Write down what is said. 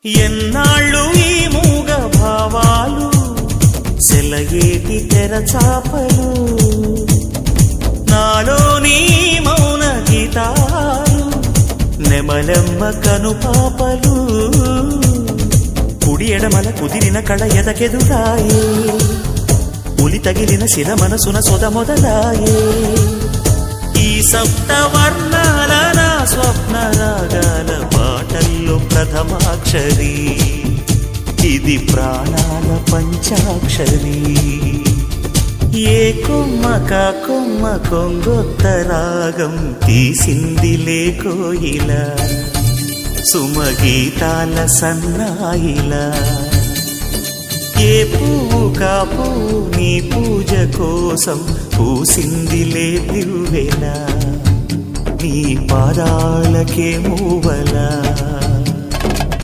ఎన్నాళ్ళు ఈ మూగ భావాలు సెలయేటి తెరచాపలు నాలోని మౌన గీతాలు నెమలెమ్మ కనుపాపలు కుడి ఎడమల కుదిరిన కళ ఎదకెదురాయే ఉలి తగిలిన శిల మనసున సొద మొదలాయే ఈ సప్తవర్ణాల నా స్వప్న రాగాల పాటల్లో ప్రథమాక్షరి ఇది ప్రాణాల పంచాక్షరి ఏ కొమ్మక కొమ్మ కొంగొత్త రాగం తీసిందిలే కోయిలా సుమగీతాల సన్నాయిలా ఏ పువ్వు కాపు నీ పూజ కోసం పూసిందిలే దివ్వెలా నీ పాదాలకే మూవలా